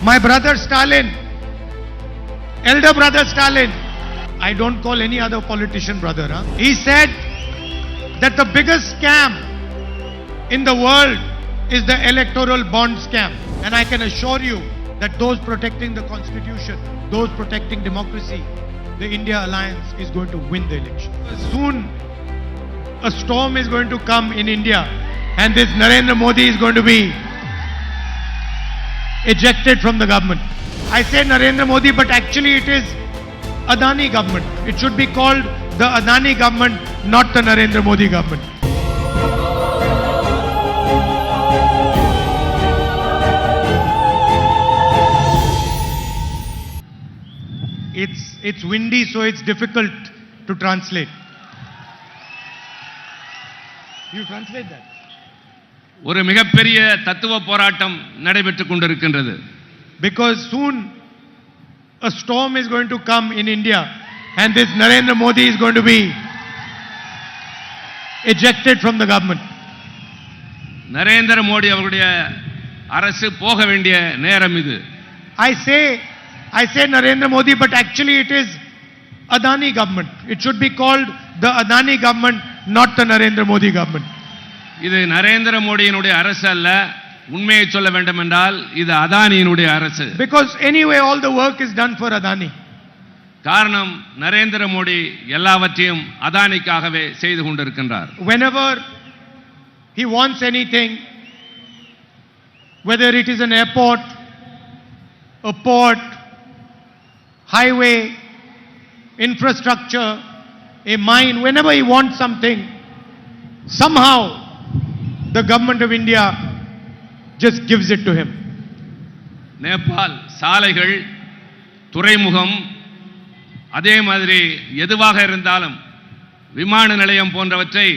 My brother Stalin, elder brother Stalin, I don't call any other politician brother. He said that the biggest scam in the world is the electoral bond scam. And I can assure you that those protecting the constitution, those protecting democracy, the India Alliance is going to win the election. Soon a storm is going to come in India and this Narendra Modi is going to be ejected from the government. I say Narendra Modi, but actually it is Adani government. It should be called the Adani government, not the Narendra Modi government. It's windy, so it's difficult to translate. You translate that. ஒரு மிகப்பெரிய தத்துவ போராட்டம் நடைபெற்றுக் கொண்டிருக்கின்றது. Because soon a storm is going to come in India and this Narendra Modi is going to be ejected from the government. Narendra Modi அவர்களுடைய அரசு போக வேண்டிய நேரம் இது. I say Narendra Modi, but actually it is Adani government. It should be called the Adani government, not the Narendra Modi government. இது நரேந்திர மோடியினுடைய அரசு அல்ல, உண்மையை சொல்ல வேண்டும் என்றால் இது அதானியினுடைய அரசு. Because anyway all the work is done for Adani. காரணம் நரேந்திர மோடி எல்லாவற்றையும் அதானிக்காகவே செய்து கொண்டிருக்கின்றார். Whenever he wants anything, whether it is an airport, a port, highway, infrastructure, a mine, whenever he wants something, somehow the government of India just gives it to him. Nepal சாலைகள், துறைமுகம், அதே மாதிரி எதுவாக இருந்தாலும் விமான நிலையம் போன்றவற்றை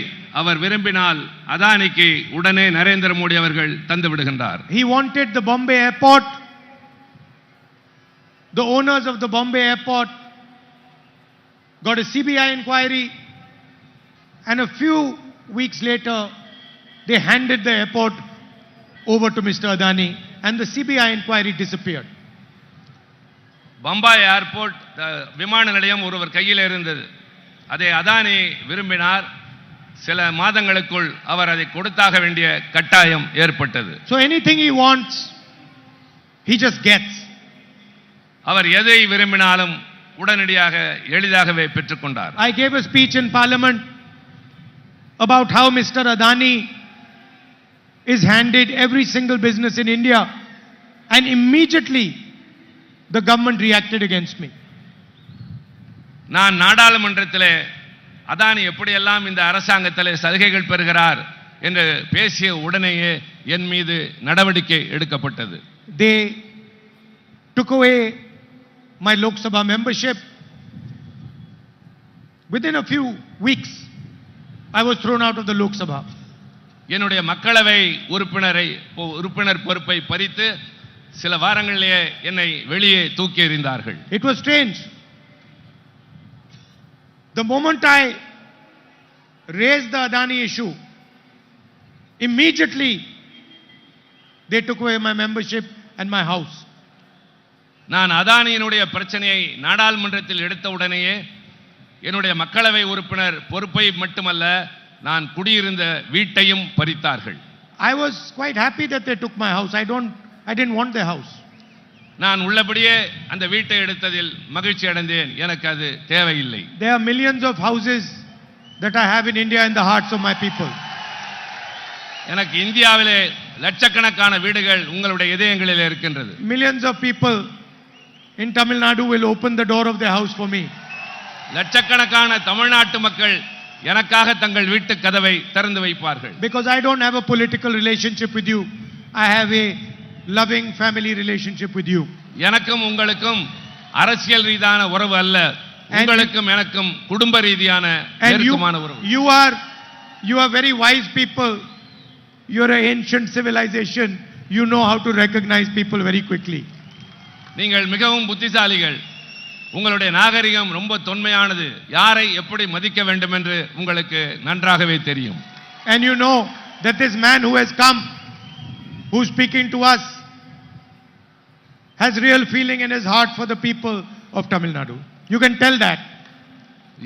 அவர் விரும்பினால் அதானிக்கு உடனே நரேந்திர மோடி அவர்கள் தந்து விடுகின்றார். He wanted the Bombay airport. The owners of the Bombay airport got a CBI inquiry, and a few weeks later they handed the airport over to Mr. Adani and the CBI inquiry disappeared. Bombay airport விமான நிலையம் ஒருவர் கையில் இருந்தது. அதை அதானி விரும்பினார். சில மாதங்களுக்குள் அவர் அதை கொடுத்தாக வேண்டிய கட்டாயம் ஏற்பட்டது. So anything he wants, he just gets. அவர் எதை விரும்பினாலும் உடனடியாக எளிதாகவே பெற்றுக்கொண்டார். I gave a speech in Parliament about how Mr. Adani is handed every single business in India, and immediately the government reacted against me. நான் நாடாளுமன்றத்திலே அதானி எப்படியெல்லாம் இந்த அரசாங்கத்திலே சலுகைகள் பெறுகிறார் என்று பேசிய உடனேயே என் மீது நடவடிக்கை எடுக்கப்பட்டது. They took away my Lok Sabha membership. Within a few weeks I was thrown out of the Lok Sabha. என்னுடைய மக்களவை உறுப்பினர் பொறுப்பை பறித்து சில வாரங்களிலேயே என்னை வெளியே தூக்கி எறிந்தார்கள். It was strange. The moment I raised the Adani issue, immediately they took away my membership and my house. நான் அதானியினுடைய பிரச்சனையை நாடாளுமன்றத்தில் எடுத்த உடனேயே என்னுடைய மக்களவை உறுப்பினர் பொறுப்பை மட்டுமல்ல, நான் குடியிருந்த வீட்டையும் பறித்தார்கள். I was quite happy that they took my house. I didn't want the house. நான் உள்ளபடியே அந்த வீட்டை எடுத்ததில் மகிழ்ச்சி அடைந்தேன். எனக்கு அது தேவையில்லை. There are millions of houses that I have in India in the hearts of my people. எனக்கு இந்தியாவிலே லட்சக்கணக்கான வீடுகள் உங்களுடைய இதயங்களில் இருக்கின்றது. Millions of people in Tamil Nadu will open the door of their house for me. லட்சக்கணக்கான தமிழ்நாட்டு மக்கள் எனக்காக தங்கள் வீட்டு கதவை திறந்து வைப்பார்கள். Because I don't have a political relationship with you. I have a loving family relationship with you. எனக்கும் உங்களுக்கும் அரசியல் ரீதியான உறவு அல்ல, உங்களுக்கும் எனக்கும் குடும்ப ரீதியான நெருக்கமான உறவு. You are very wise people. You are an ancient civilization. You know how to recognize people very quickly. நீங்கள் மிகவும் புத்திசாலிகள். உங்களுடைய நாகரிகம் ரொம்ப தொன்மையானது. யாரை எப்படி மதிக்க வேண்டும் என்று உங்களுக்கு நன்றாகவே தெரியும். And you know that this man who has come, who is speaking to us, has real feeling in his heart for the people of Tamil Nadu. You can tell that.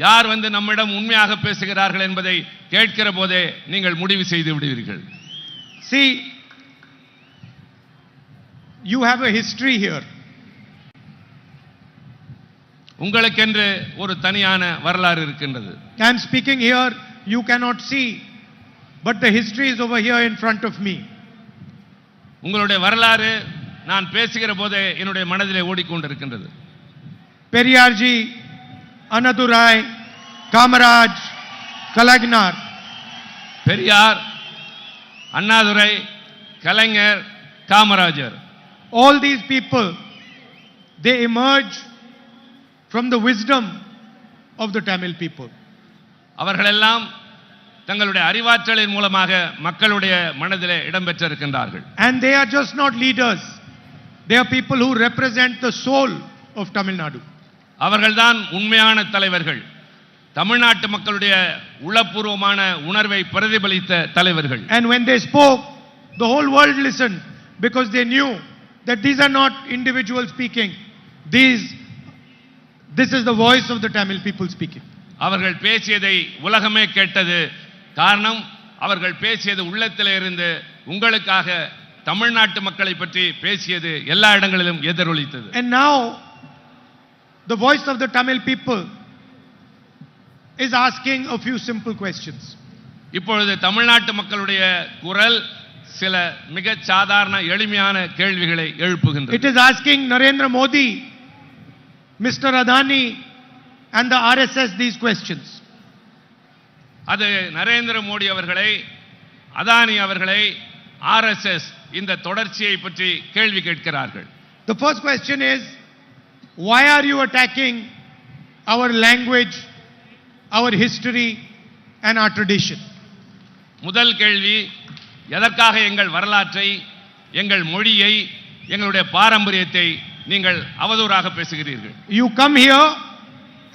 யார் வந்து நம்மிடம் உண்மையாக பேசுகிறார்கள் என்பதை கேட்கிற போதே நீங்கள் முடிவு செய்து விடுவீர்கள். See, you have a history here. உங்களுக்கென்று ஒரு தனியான வரலாறு இருக்கின்றது. I am speaking here, you cannot see, but the history is over here in front of me. உங்களுடைய வரலாறு நான் பேசுகிற போதே என்னுடைய மனதிலே ஓடிக்கொண்டிருக்கின்றது. Periyarji, Anadurai, Kamaraj, Kalagnar. Periyar, Annadurai, Kalaignar, Kamarajar. All these people, they emerge from the wisdom of the Tamil people. அவர்களெல்லாம் தங்களுடைய அறிவாற்றலின் மூலமாக மக்களுடைய மனதிலே இடம்பெற்றிருக்கின்றார்கள். And they are just not leaders. They are people who represent the soul of Tamil Nadu. அவர்கள்தான் உண்மையான தலைவர்கள். தமிழ்நாட்டு மக்களுடைய உளப்பூர்வமான உணர்வை பிரதிபலித்த தலைவர்கள். And when they spoke, the whole world listened because they knew that these are not individuals speaking. This is the voice of the Tamil people speaking. அவர்கள் பேசியதை உலகமே கேட்டது. காரணம், அவர்கள் பேசியது உள்ளத்திலே இருந்து உங்களுக்காக தமிழ்நாட்டு மக்களை பற்றி பேசியது எல்லா இடங்களிலும் எதிரொலித்தது. And now the voice of the Tamil people is asking a few simple questions. இப்பொழுது தமிழ்நாட்டு மக்களுடைய குரல் சில மிக சாதாரண எளிமையான கேள்விகளை எழுப்புகின்றது. It is asking Narendra Modi, Mr. Adani and the RSS these questions. அது நரேந்திர மோடி அவர்களை, அதானி அவர்களை, ஆர்எஸ்எஸ் இந்த தொடர்ச்சியை பற்றி கேள்வி கேட்கிறார்கள். The first question is, why are you attacking our language, our history and our tradition? முதல் கேள்வி, எதற்காக எங்கள் வரலாற்றை, எங்கள் மொழியை, எங்களுடைய பாரம்பரியத்தை நீங்கள் அவதூறாக பேசுகிறீர்கள்? You come here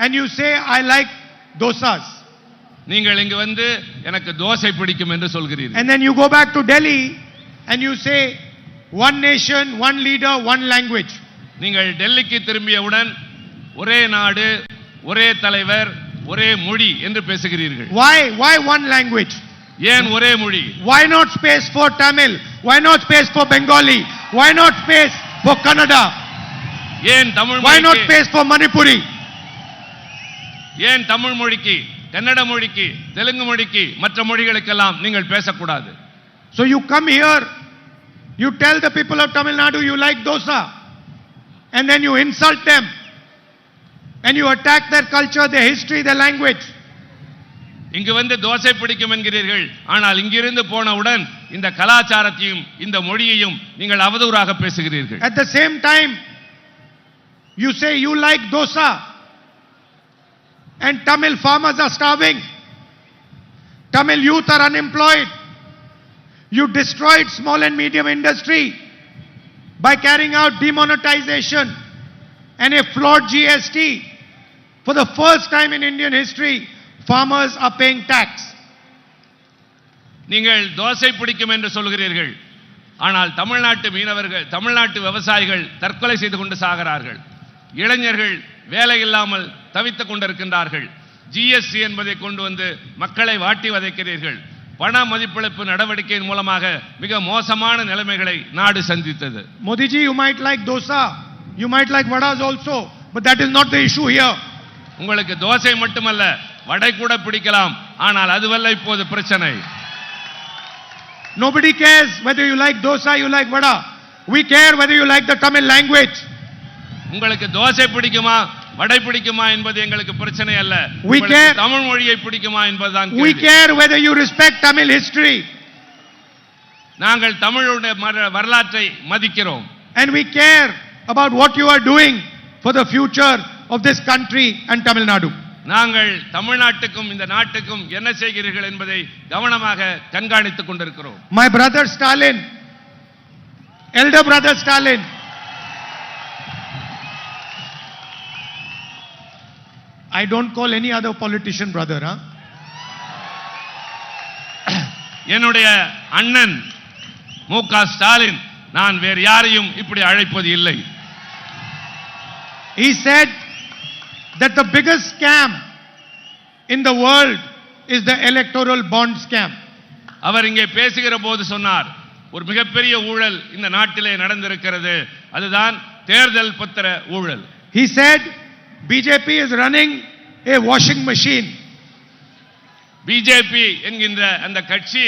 and you say I like dosas. நீங்கள் இங்கு வந்து எனக்கு தோசை பிடிக்கும் என்று சொல்கிறீர்கள். And then you go back to Delhi and you say one nation, one leader, one language. நீங்கள் டெல்லிக்கு திரும்பியவுடன் ஒரே நாடு, ஒரே தலைவர், ஒரே மொழி என்று பேசுகிறீர்கள். Why one language? ஏன் ஒரே மொழி? Why not space for Tamil? Why not space for Bengali? Why not space for Kannada? ஏன் தமிழ் Why not மொழிக்கு, space for Manipuri? ஏன் தமிழ் மொழிக்கு, கன்னட மொழிக்கு, தெலுங்கு மொழிக்கு, மற்ற மொழிகளுக்கெல்லாம் நீங்கள் பேசக்கூடாது? So you come here, you tell the people of Tamil Nadu you like dosa, and then you insult them, and you attack their culture, their history, their language. இங்கு வந்து தோசை பிடிக்கும் என்கிறீர்கள், ஆனால் இங்கிருந்து போனவுடன் இந்த கலாச்சாரத்தையும் இந்த மொழியையும் நீங்கள் அவதூறாக பேசுகிறீர்கள். At the same time, you say you like dosa, and Tamil farmers are starving. Tamil youth are unemployed. You destroyed small and medium industry by carrying out demonetization and a flawed GST. For the first time in Indian history, farmers are paying tax. நீங்கள் தோசை பிடிக்கும் என்று சொல்கிறீர்கள், ஆனால் தமிழ்நாட்டு மீனவர்கள், தமிழ்நாட்டு விவசாயிகள் தற்கொலை செய்து கொண்டு சாகிறார்கள். இளைஞர்கள் வேலை இல்லாமல் தவித்துக் கொண்டிருக்கின்றார்கள். ஜிஎஸ்டி என்பதை கொண்டு வந்து மக்களை வாட்டி வதைக்கிறீர்கள். பண மதிப்பிழப்பு நடவடிக்கையின் மூலமாக மிக மோசமான நிலைமைகளை நாடு சந்தித்தது. Modi ji, you might like dosa, you might like vadas also, but that is not the issue here. உங்களுக்கு தோசை மட்டுமல்ல, வடை கூட பிடிக்கலாம், ஆனால் அதுவல்ல இப்போது பிரச்சனை. Nobody cares whether you like dosa, you like vada. We care whether you like the Tamil language. உங்களுக்கு தோசை பிடிக்குமா, வடை பிடிக்குமா என்பது எங்களுக்கு பிரச்சனை அல்ல. We care. தமிழ் மொழியை பிடிக்குமா என்பதுதான் We கேள்வி. care whether you respect Tamil history. நாங்கள் தமிழுடைய வரலாற்றை மதிக்கிறோம். And we care about what you are doing for the future of this country and Tamil Nadu. நாங்கள் தமிழ்நாட்டுக்கும் இந்த நாட்டுக்கும் என்ன செய்கிறீர்கள் என்பதை கவனமாக கண்காணித்துக் கொண்டிருக்கிறோம். My brother Stalin, elder brother Stalin, I don't call any other politician brother, huh? என்னுடைய அண்ணன் மு.க. ஸ்டாலின், நான் வேறு யாரையும் இப்படி அழைப்பது இல்லை. He said that the biggest scam in the world is the electoral bond scam. அவர் இங்கே பேசுகிற போது சொன்னார், ஒரு மிகப்பெரிய ஊழல் இந்த நாட்டிலே நடந்திருக்கிறது, அதுதான் தேர்தல் பத்திர ஊழல். He said BJP is running a washing machine. BJP என்கின்ற அந்த கட்சி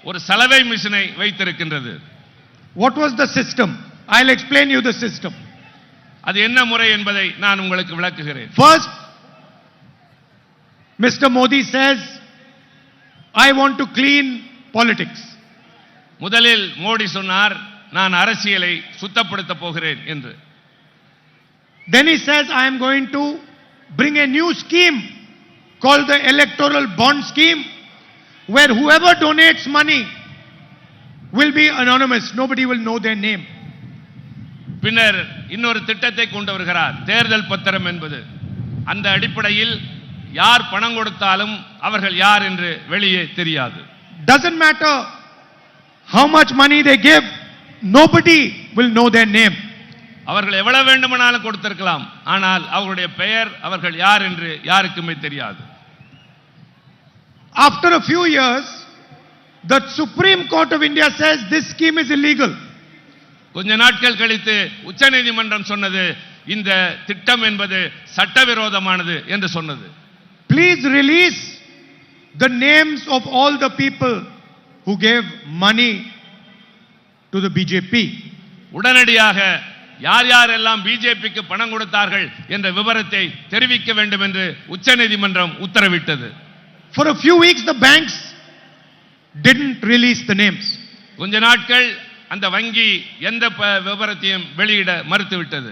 ஒரு சலவை மிஷினை வைத்திருக்கின்றது. What was the system? I'll explain you the system. அது என்ன முறை என்பதை நான் உங்களுக்கு விளக்குகிறேன். First, Mr. Modi says, I want to clean politics. முதலில் மோடி சொன்னார், நான் அரசியலை சுத்தப்படுத்த போகிறேன் என்று. Then he says, I am going to bring a new scheme called the electoral bond scheme, where whoever donates money will be anonymous. Nobody will know their name. பின்னர் இன்னொரு திட்டத்தை கொண்டு வருகிறார், தேர்தல் பத்திரம் என்பது. அந்த அடிப்படையில் யார் பணம் கொடுத்தாலும் அவர்கள் யார் என்று வெளியே தெரியாது. Doesn't matter how much money they give, nobody will know their name. அவர்கள் எவ்வளவு வேண்டுமானாலும் கொடுத்திருக்கலாம், ஆனால் அவருடைய பெயர் அவர்கள் யார் என்று யாருக்குமே தெரியாது. After a few years, the Supreme Court of India says this scheme is illegal. கொஞ்ச நாட்கள் கழித்து உச்சநீதிமன்றம் சொன்னது, இந்த திட்டம் என்பது சட்டவிரோதமானது என்று சொன்னது. Please release the names of all the people who gave money to the BJP. உடனடியாக யார் யாரெல்லாம் பிஜேபிக்கு பணம் கொடுத்தார்கள் என்ற விவரத்தை தெரிவிக்க வேண்டும் என்று உச்சநீதிமன்றம் உத்தரவிட்டது. For a few weeks the banks didn't release the names. கொஞ்ச நாட்கள் அந்த வங்கி எந்த விவரத்தையும் வெளியிட மறுத்துவிட்டது.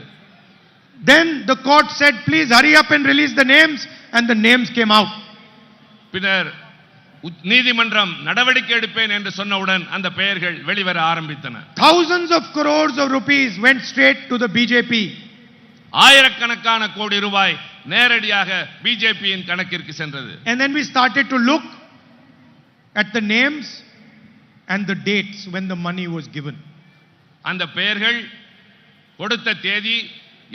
Then the court said, please hurry up and release the names, and the names came out. பின்னர் நீதிமன்றம் நடவடிக்கை எடுப்பேன் என்று சொன்னவுடன் அந்த பெயர்கள் வெளிவர ஆரம்பித்தன. Thousands of crores of rupees went straight to the BJP. ஆயிரக்கணக்கான கோடி ரூபாய் நேரடியாக பிஜேபியின் கணக்கிற்கு சென்றது. And then we started to look at the names and the dates when the money was given. அந்த பெயர்கள், கொடுத்த தேதி,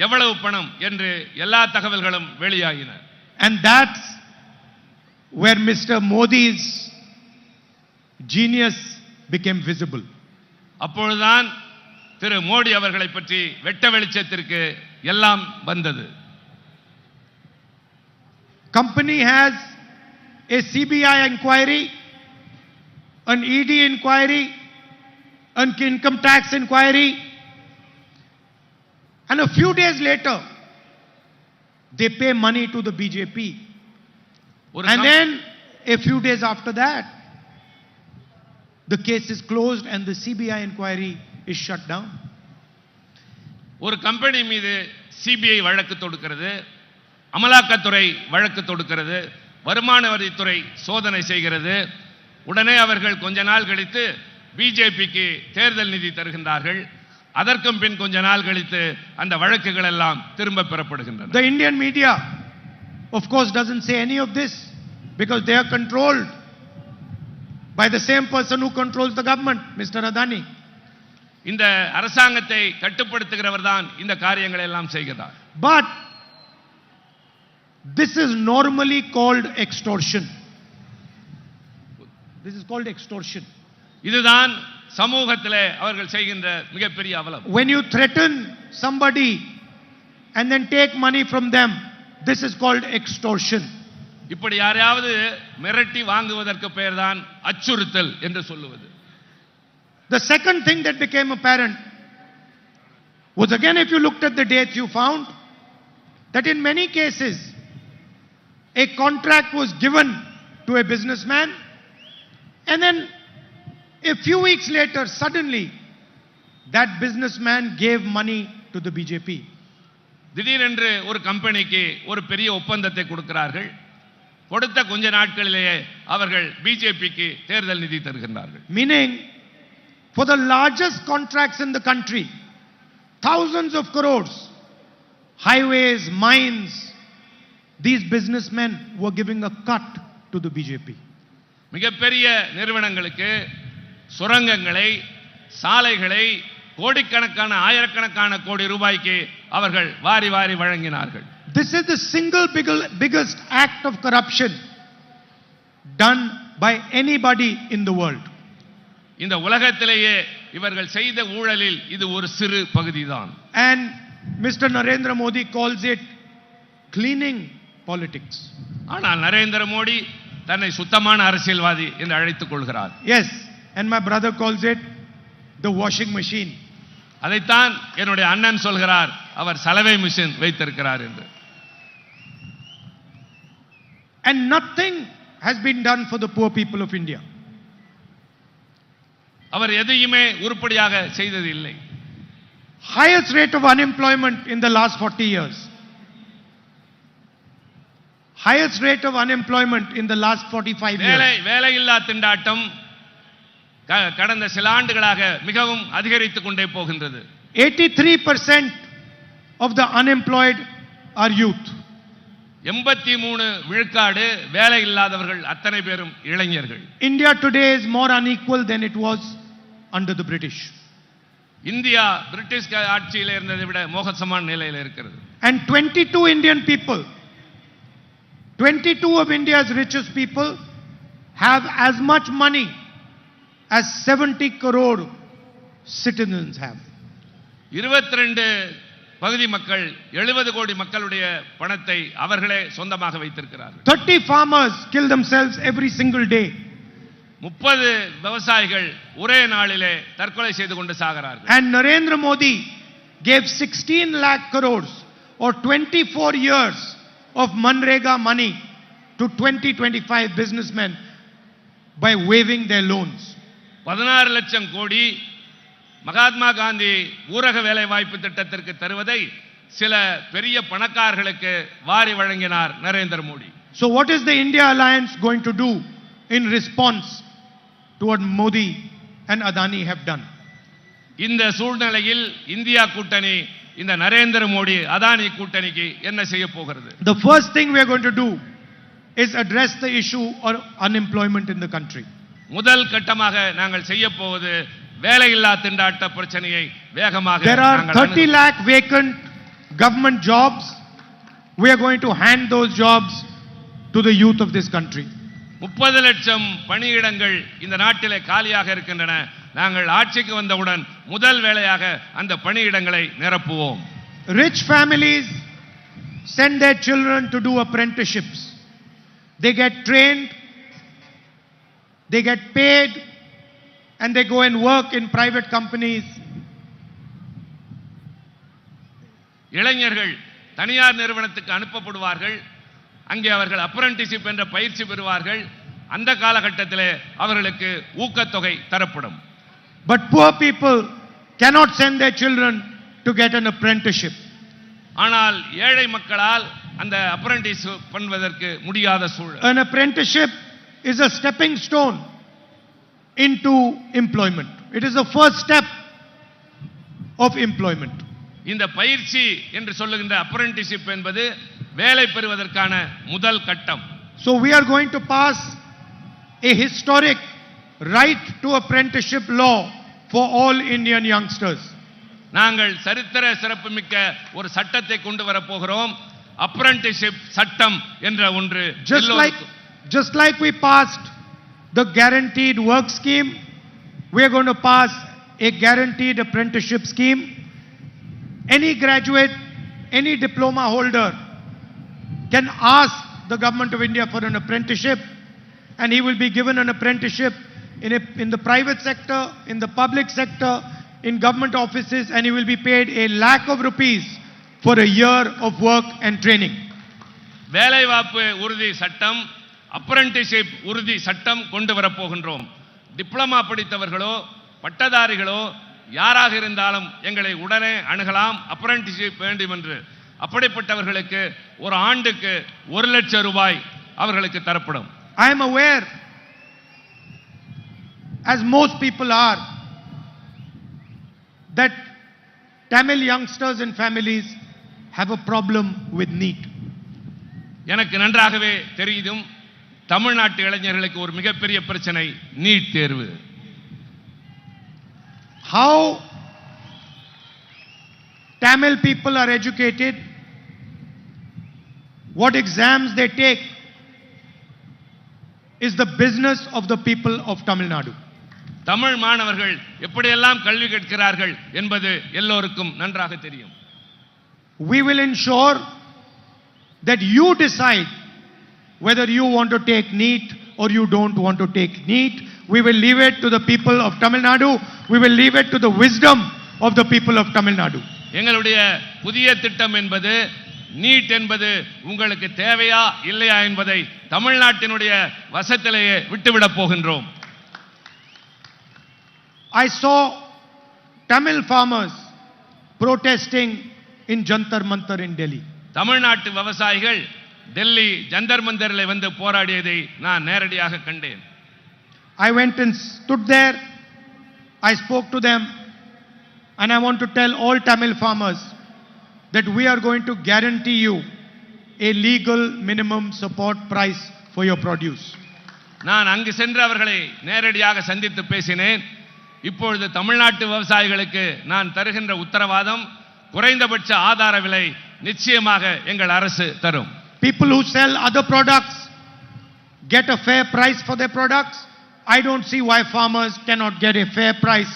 எவ்வளவு பணம் என்று எல்லா தகவல்களும் வெளியாகின. And that's where Mr. Modi's genius became visible. அப்பொழுதுதான் திரு மோடி அவர்களை பற்றி வெட்ட வெளிச்சத்திற்கு எல்லாம் வந்தது. Company has a CBI inquiry, an ED inquiry, an income tax inquiry, and a few days later they pay money to the BJP. And then a few days after that the case is closed and the CBI inquiry is shut down. ஒரு company மீது CBI வழக்கு தொடுக்கிறது, அமலாக்கத்துறை வழக்கு தொடுக்கிறது, வருமான வரித்துறை சோதனை செய்கிறது. உடனே அவர்கள் கொஞ்ச நாள் கழித்து பிஜேபிக்கு தேர்தல் நிதி தருகின்றார்கள். அதற்கும் பின் கொஞ்ச நாள் கழித்து அந்த வழக்குகள் எல்லாம் திரும்ப பெறப்படுகின்றன. The Indian media of course doesn't say any of this because they are controlled by the same person who controls the government, Mr. Adani. இந்த அரசாங்கத்தை கட்டுப்படுத்துகிறவர் தான் இந்த காரியங்களை எல்லாம் செய்கிறார். But this is normally called extortion. This is called extortion. இதுதான் சமூகத்திலே அவர்கள் செய்கின்ற மிகப்பெரிய அவலம். When you threaten somebody and then take money from them, this is called extortion. இப்படி யாரையாவது மிரட்டி வாங்குவதற்கு பெயர்தான் அச்சுறுத்தல் என்று சொல்லுவது. The second thing that became apparent was, again, if you looked at the dates, you found that in many cases a contract was given to a businessman and then a few weeks later suddenly that businessman gave money to the BJP. திடீரென்று ஒரு கம்பெனிக்கு ஒரு பெரிய ஒப்பந்தத்தை கொடுக்கிறார்கள். கொடுத்த கொஞ்ச நாட்களிலேயே அவர்கள் பிஜேபிக்கு தேர்தல் நிதி தருகின்றார்கள். Meaning, for the largest contracts in the country, thousands of crores, highways, mines, these businessmen were giving a cut to the BJP. மிகப்பெரிய நிறுவனங்களுக்கு சுரங்கங்களை, சாலைகளை, கோடிக்கணக்கான ஆயிரக்கணக்கான கோடி ரூபாய்க்கு அவர்கள் வாரி வாரி வழங்கினார்கள். This is the single biggest act of corruption done by anybody in the world. இந்த உலகத்திலேயே இவர்கள் செய்த ஊழலில் இது ஒரு சிறு பகுதிதான். And Mr. Narendra Modi calls it cleaning politics. ஆனால் நரேந்திர மோடி தன்னை சுத்தமான அரசியல்வாதி என்று அழைத்துக் கொள்கிறார். Yes, and my brother calls it the washing machine. அதைத்தான் என்னுடைய அண்ணன் சொல்கிறார், அவர் சலவை மிஷின் வைத்திருக்கிறார் என்று. And nothing has been done for the poor people of India. அவர் எதையுமே உருப்படியாக செய்தது இல்லை. Highest rate of unemployment in the last 40 years. Highest rate of unemployment in the last 45 years. வேலையில்லா திண்டாட்டம் கடந்த சில ஆண்டுகளாக மிகவும் அதிகரித்துக் கொண்டே போகின்றது. 83% of the unemployed are youth. 83 விழுக்காடு வேலை இல்லாதவர்கள் அத்தனை பேரும் இளைஞர்கள். India today is more unequal than it was under the British. India British ஆட்சியில் இருந்ததை விட மோசமான நிலையில் இருக்கிறது. And 22 Indian people, 22 of India's richest people have as much money as 70 crore citizens have. 22 பகுதி மக்கள் 70 கோடி மக்களுடைய பணத்தை அவர்களே சொந்தமாக வைத்திருக்கிறார்கள். 30 farmers kill themselves every single day. 30 விவசாயிகள் ஒரே நாளிலே தற்கொலை செய்து கொண்டு சாகிறார்கள். And Narendra Modi gave 16 lakh crores or 24 years of Manrega money to 20-25 businessmen by waiving their loans. 16 லட்சம் கோடி மகாத்மா காந்தி ஊரக வேலை வாய்ப்பு திட்டத்திற்கு தருவதை சில பெரிய பணக்காரர்களுக்கு வாரி வழங்கினார் Narendra Modi. So what is the India Alliance going to do in response to what Modi and Adani have done? இந்த சூழ்நிலையில் இந்தியா கூட்டணி இந்த நரேந்திர மோடி அதானி கூட்டணிக்கு என்ன செய்ய போகிறது? The first thing we are going to do is address the issue of unemployment in the country. முதல் கட்டமாக நாங்கள் செய்ய போவது வேலையில்லா திண்டாட்ட பிரச்சனையை வேகமாக. There are 30 lakh vacant government jobs. We are going to hand those jobs to the youth of this country. 30 லட்சம் பணியிடங்கள் இந்த நாட்டிலே காலியாக இருக்கின்றன. நாங்கள் ஆட்சிக்கு வந்தவுடன் முதல் வேலையாக அந்த பணியிடங்களை நிரப்புவோம். Rich families send their children to do apprenticeships. They get trained, they get paid, and they go and work in private companies. இளைஞர்கள் தனியார் நிறுவனத்துக்கு அனுப்பப்படுவார்கள். அங்கே அவர்கள் அப்ரண்டிஸ்ஷிப் என்ற பயிற்சி பெறுவார்கள். அந்த காலகட்டத்திலே அவர்களுக்கு ஊக்கத்தொகை தரப்படும். But poor people cannot send their children to get an apprenticeship. ஆனால் ஏழை மக்களால் அந்த அப்ரண்டிஸ் பண்ணுவதற்கு முடியாத சூழல். An apprenticeship is a stepping stone into employment. It is the first step of employment. இந்த பயிற்சி என்று சொல்லுகின்ற அப்ரண்டிஸ்ஷிப் என்பது வேலை பெறுவதற்கான முதல் கட்டம். So we are going to pass a historic right to apprenticeship law for all Indian youngsters. நாங்கள் சரித்திர சிறப்புமிக்க ஒரு சட்டத்தை கொண்டு வர போகிறோம். அப்ரண்டிஸ்ஷிப் சட்டம் என்ற ஒன்று. Just like we passed the guaranteed work scheme, we are going to pass a guaranteed apprenticeship scheme. Any graduate, any diploma holder can ask the government of India for an apprenticeship, and he will be given an apprenticeship in the private sector, in the public sector, in government offices, and he will be paid ₹1,00,000 for a year of work and training. வேலைவாய்ப்பு உறுதி சட்டம், apprenticeship உறுதி சட்டம் கொண்டு வர போகின்றோம். Diploma படித்தவர்களோ பட்டதாரிகளோ யாராக இருந்தாலும் எங்களை உடனே அணுகலாம். அப்ரண்டிஸ்ஷிப் வேண்டும் என்று அப்படிப்பட்டவர்களுக்கு ஒரு ஆண்டுக்கு ₹1,00,000 அவர்களுக்கு தரப்படும். I am aware, as most people are, that Tamil youngsters and families have a problem with NEET. எனக்கு நன்றாகவே தெரியும், தமிழ்நாட்டு இளைஞர்களுக்கு ஒரு மிகப்பெரிய பிரச்சனை நீட் தேர்வு. How Tamil people are educated. What exams they take is the business of the people of Tamil Nadu. Tamil மாணவர்கள் எப்படியெல்லாம் கல்வி கற்கிறார்கள் என்பது எல்லோருக்கும் நன்றாக தெரியும். We will ensure that you decide whether you want to take NEET or you don't want to take NEET. We will leave it to the people of Tamil Nadu. We will leave it to the wisdom of the people of Tamil Nadu. எங்களுடைய புதிய திட்டம் என்பது NEET என்பது உங்களுக்கு தேவையா இல்லையா என்பதை தமிழ்நாட்டினுடைய வசத்திலேயே விட்டுவிடப் போகின்றோம். I saw Tamil farmers protesting in Jantar Mantar in Delhi. தமிழ்நாட்டு விவசாயிகள் டெல்லி ஜந்தர் மந்தரில் வந்து போராடியதை நான் நேரடியாக கண்டேன். I went and stood there. I spoke to them, and I want to tell all Tamil farmers that we are going to guarantee you a legal minimum support price for your produce. நான் அங்கு சென்று அவர்களை நேரடியாக சந்தித்து பேசினேன். இப்பொழுது தமிழ்நாட்டு விவசாயிகளுக்கு நான் தருகின்ற உத்தரவாதம் குறைந்தபட்ச ஆதார விலை நிச்சயமாக எங்கள் அரசு தரும். People who sell other products get a fair price for their products. I don't see why farmers cannot get a fair price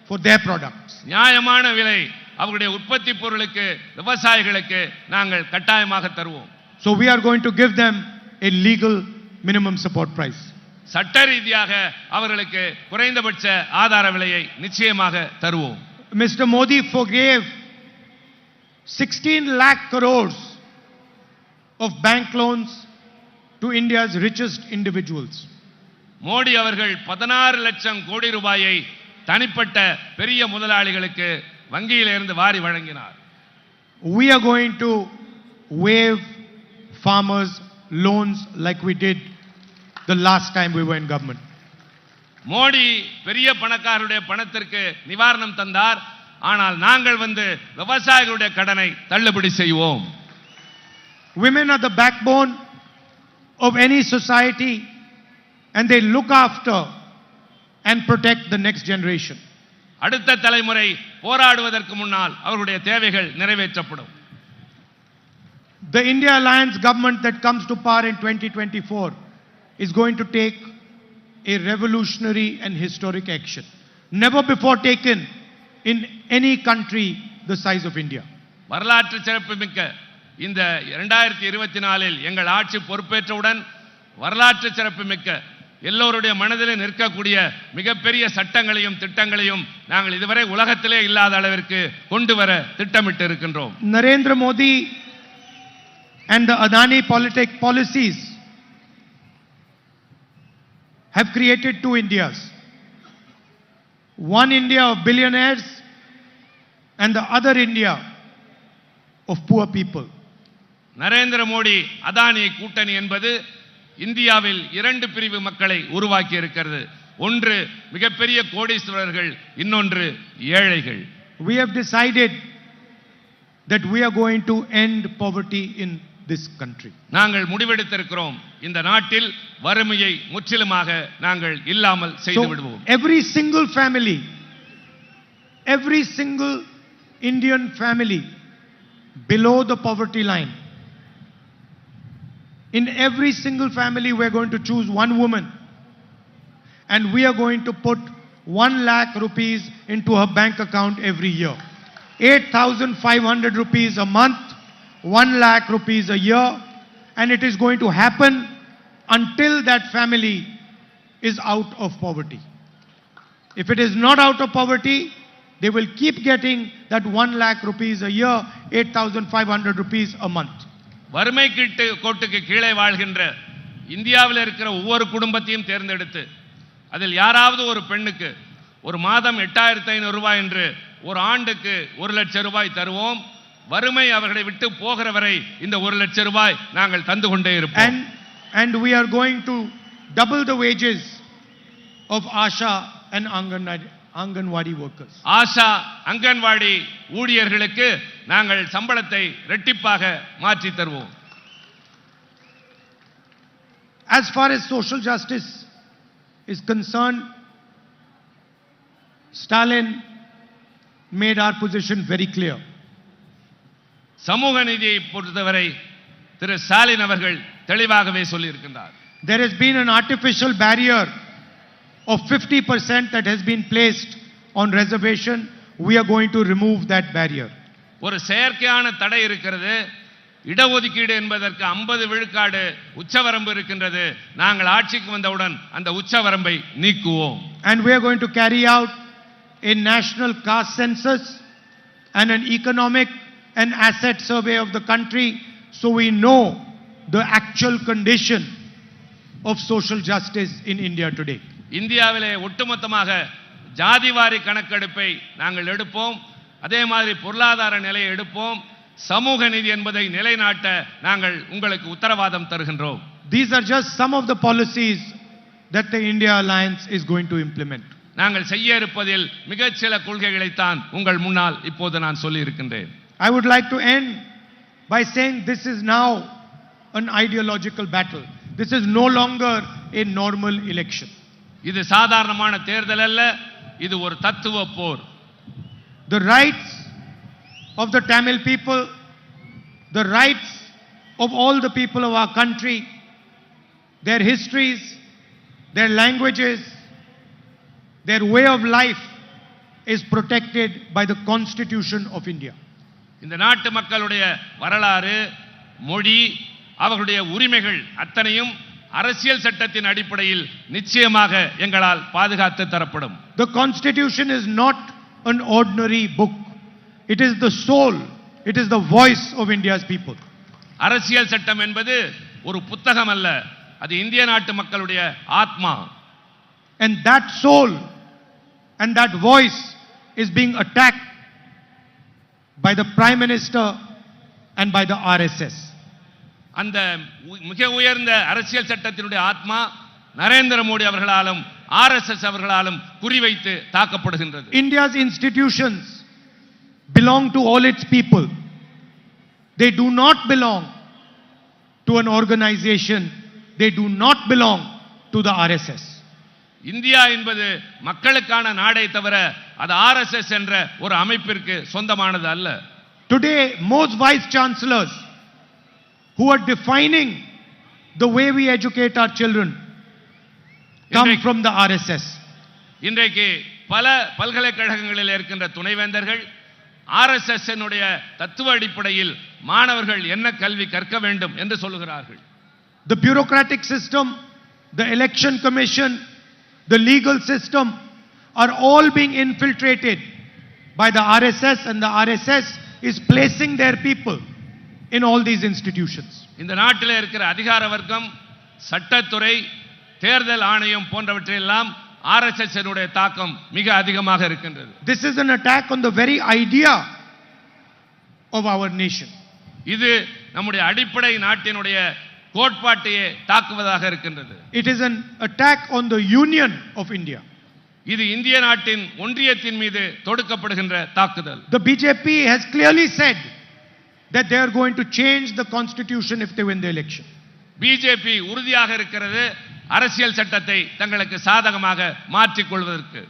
for their products. நியாயமான விலை அவருடைய உற்பத்தி பொருளுக்கு விவசாயிகளுக்கு நாங்கள் கட்டாயமாக தருவோம். So we are going to give them a legal minimum support price. சட்ட ரீதியாக அவர்களுக்கு குறைந்தபட்ச ஆதார விலையை நிச்சயமாக தருவோம். Mr. Modi forgave 16 lakh crores of bank loans to India's richest individuals. Modi அவர்கள் 16 லட்சம் கோடி ரூபாயை தனிப்பட்ட பெரிய முதலாளிகளுக்கு வங்கியிலிருந்து வாரி வழங்கினார். We are going to waive farmers loans like we did the last time we were in government. Modi பெரிய பணக்காரருடைய பணத்திற்கு நிவாரணம் தந்தார். ஆனால் நாங்கள் வந்து விவசாயிகளுடைய கடனை தள்ளுபடி செய்வோம். Women are the backbone of any society, and they look after and protect the next generation. அடுத்த தலைமுறை போராடுவதற்கு முன்னால் அவர்களுடைய தேவைகள் நிறைவேற்றப்படும். The India Alliance government that comes to power in 2024 is going to take a revolutionary and historic action never before taken in any country the size of India. வரலாற்று சிறப்புமிக்க இந்த 2024இல் எங்கள் ஆட்சி பொறுப்பேற்றவுடன் வரலாற்று சிறப்புமிக்க எல்லோருடைய மனதிலே நிற்கக்கூடிய மிகப்பெரிய சட்டங்களையும் திட்டங்களையும் நாங்கள் இதுவரை உலகத்திலே இல்லாத அளவிற்கு கொண்டு வர திட்டமிட்டு இருக்கின்றோம். Narendra Modi and the Adani policies have created two Indias. One India of billionaires and the other India of poor people. Narendra Modi Adani கூட்டணி என்பது இந்தியாவில் இரண்டு பிரிவு மக்களை உருவாக்கி இருக்கிறது. ஒன்று மிகப்பெரிய கோடீஸ்வரர்கள், இன்னொன்று ஏழைகள். We have decided that we are going to end poverty in this country. நாங்கள் முடிவெடுத்திருக்கிறோம், இந்த நாட்டில் வறுமையை முற்றிலுமாக நாங்கள் இல்லாமல் செய்து விடுவோம். Every single family, every single Indian family below the poverty line, in every single family we are going to choose one woman, and we are going to put 1 lakh rupees into her bank account every year. 8,500 rupees a month, 1 lakh rupees a year, and it is going to happen until that family is out of poverty. If it is not out of poverty, they will keep getting that 1 lakh rupees a year, 8,500 rupees a month. வறுமை கோட்டுக்கு கீழே வாழ்கின்ற இந்தியாவில் இருக்கிற ஒவ்வொரு குடும்பத்தையும் தேர்ந்தெடுத்து அதில் யாராவது ஒரு பெண்ணுக்கு ஒரு மாதம் 8,500 ரூபாய் என்று ஒரு ஆண்டுக்கு 1 லட்சம் ரூபாய் தருவோம். வறுமை அவர்களை விட்டு போகிற வரை இந்த 1 லட்சம் ரூபாய் நாங்கள் தந்து கொண்டே இருப்போம். And we are going to double the wages of Asha and Anganwadi workers. Asha anganwadi ஊழியர்களுக்கு நாங்கள் சம்பளத்தை இரட்டிப்பாக மாற்றி தருவோம். As far as social justice is concerned, Stalin made our position very clear. சமூக நீதியை பொறுத்தவரை திரு ஸ்டாலின் அவர்கள் தெளிவாகவே சொல்லியிருக்கின்றார். There has been an artificial barrier of 50% that has been placed on reservation. We are going to remove that barrier. ஒரு செயற்கையான தடை இருக்கிறது. இடஒதுக்கீடு என்பதற்கு 50 விழுக்காடு உச்சவரம்பு இருக்கின்றது. நாங்கள் ஆட்சிக்கு வந்தவுடன் அந்த உச்சவரம்பை நீக்குவோம். And we are going to carry out a national caste census and an economic and asset survey of the country, so we know the actual condition of social justice in India today. இந்தியாவிலே ஒட்டுமொத்தமாக ஜாதிவாரி கணக்கெடுப்பை நாங்கள் எடுப்போம். அதே மாதிரி பொருளாதார நிலையை எடுப்போம். சமூக நீதி என்பதை நிலைநாட்ட நாங்கள் உங்களுக்கு உத்தரவாதம் தருகின்றோம். These are just some of the policies that the India Alliance is going to implement. நாங்கள் செய்ய இருப்பதில் மிகச் சில கொள்கைகளைத்தான் உங்கள் முன்னால் இப்போது நான் சொல்லி இருக்கின்றேன். I would like to end by saying this is now an ideological battle. This is no longer a normal election. இது சாதாரணமான தேர்தல் அல்ல, இது ஒரு தத்துவ போர். The rights of the Tamil people, the rights of all the people of our country, their histories, their languages, their way of life is protected by the Constitution of India. இந்த நாட்டு மக்களுடைய வரலாறு, மொழி, அவர்களுடைய உரிமைகள் அத்தனையும் அரசியல் சட்டத்தின் அடிப்படையில் நிச்சயமாக எங்களால் பாதுகாத்து தரப்படும். The Constitution is not an ordinary book. It is the soul, it is the voice of India's people. அரசியல் சட்டம் என்பது ஒரு புத்தகம் அல்ல, அது இந்திய நாட்டு மக்களுடைய ஆத்மா. And that soul and that voice is being attacked by the Prime Minister and by the RSS. அந்த மிக உயர்ந்த அரசியல் சட்டத்தினுடைய ஆத்மா நரேந்திர மோடி அவர்களாலும் RSS அவர்களாலும் குறிவைத்து தாக்கப்படுகின்றது. India's institutions belong to all its people. They do not belong to an organization. They do not belong to the RSS. India என்பது மக்களுக்கான நாடே தவிர அது RSS என்ற ஒரு அமைப்பிற்கு சொந்தமானது அல்ல. Today, most vice chancellors who are defining the way we educate our children come from the RSS. இன்றைக்கு பல பல்கலைக்கழகங்களில் இருக்கின்ற துணைவேந்தர்கள் RSS னுடைய தத்துவ அடிப்படையில் மாணவர்கள் என்ன கல்வி கற்க வேண்டும் என்று சொல்லுகிறார்கள். The bureaucratic system, the election commission, the legal system are all being infiltrated by the RSS, and the RSS is placing their people in all these institutions. இந்த நாட்டிலே இருக்கிற அதிகார வர்க்கம், சட்டத்துறை, தேர்தல் ஆணையம் போன்றவற்றையெல்லாம் RSS னுடைய தாக்கம் மிக அதிகமாக இருக்கின்றது. This is an attack on the very idea of our nation. இது நம்முடைய அடிப்படை நாட்டினுடைய கோட்பாட்டையே தாக்குவதாக இருக்கின்றது. It is an attack on the union of India. இது இந்திய நாட்டின் ஒன்றியத்தின் மீது தொடுக்கப்படுகின்ற தாக்குதல். The BJP has clearly said that they are going to change the constitution if they win the election. BJP உறுதியாக இருக்கிறது அரசியல் சட்டத்தை தங்களுக்கு சாதகமாக மாற்றிக் கொள்வதற்கு.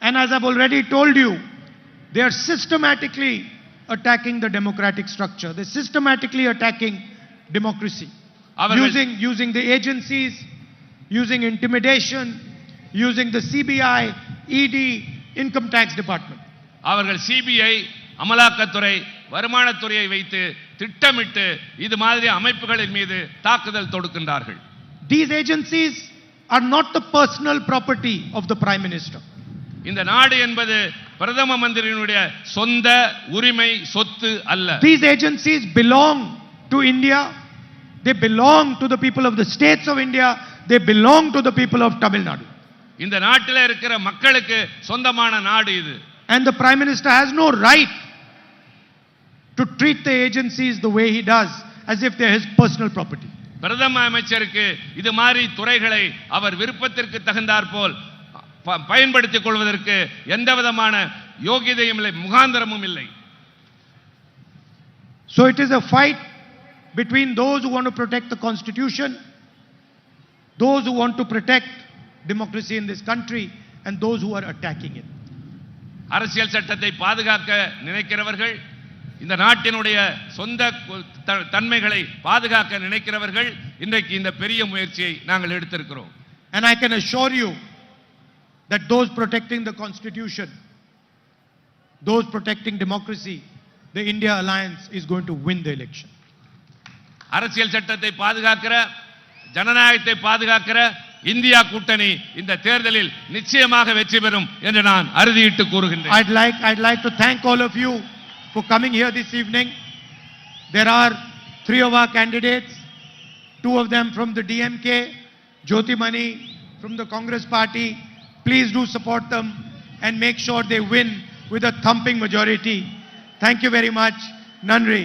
And as I've already told you, they are systematically attacking the democratic structure. They're systematically attacking democracy. Using the agencies, using intimidation, using the CBI, ED, Income Tax Department. அவர்கள் CBI, அமலாக்கத்துறை, வருமானத்துறையை வைத்து திட்டமிட்டு இது மாதிரி அமைப்புகளின் மீது தாக்குதல் தொடுக்கின்றார்கள். These agencies are not the personal property of the Prime Minister. இந்த நாடு என்பது பிரதம மந்திரியினுடைய சொந்த உரிமை சொத்து அல்ல. These agencies belong to India. They belong to the people of the states of India. They belong to the people of Tamil Nadu. இந்த நாட்டில் இருக்கிற மக்களுக்கு சொந்தமான நாடு இது. And the Prime Minister has no right to treat the agencies the way he does, as if they're his personal property. பிரதம அமைச்சருக்கு இது மாதிரி துறைகளை அவர் விருப்பத்திற்கு தகுந்தாற்போல் பயன்படுத்திக் கொள்வதற்கு எந்த விதமான யோகியதையும் இல்லை, முகாந்திரமும் இல்லை. So it is a fight between those who want to protect the constitution, those who want to protect democracy in this country, and those who are attacking it. அரசியல் சட்டத்தை பாதுகாக்க நினைக்கிறவர்கள், இந்த நாட்டினுடைய சொந்த தன்மைகளை பாதுகாக்க நினைக்கிறவர்கள் இன்றைக்கு இந்த பெரிய முயற்சியை நாங்கள் எடுத்திருக்கிறோம். And I can assure you that those protecting the constitution, those protecting democracy, the India Alliance is going to win the election. அரசியல் சட்டத்தை பாதுகாக்கிற, ஜனநாயகத்தை பாதுகாக்கிற இந்தியா கூட்டணி இந்த தேர்தலில் நிச்சயமாக வெற்றி பெறும் என்று நான் அறுதியிட்டு கூறுகின்றேன். I'd like to thank all of you for coming here this evening. There are 3 of our candidates, 2 of them from the DMK, Jyotimani from the Congress party. Please do support them and make sure they win with a thumping majority. Thank you very much. Nandri.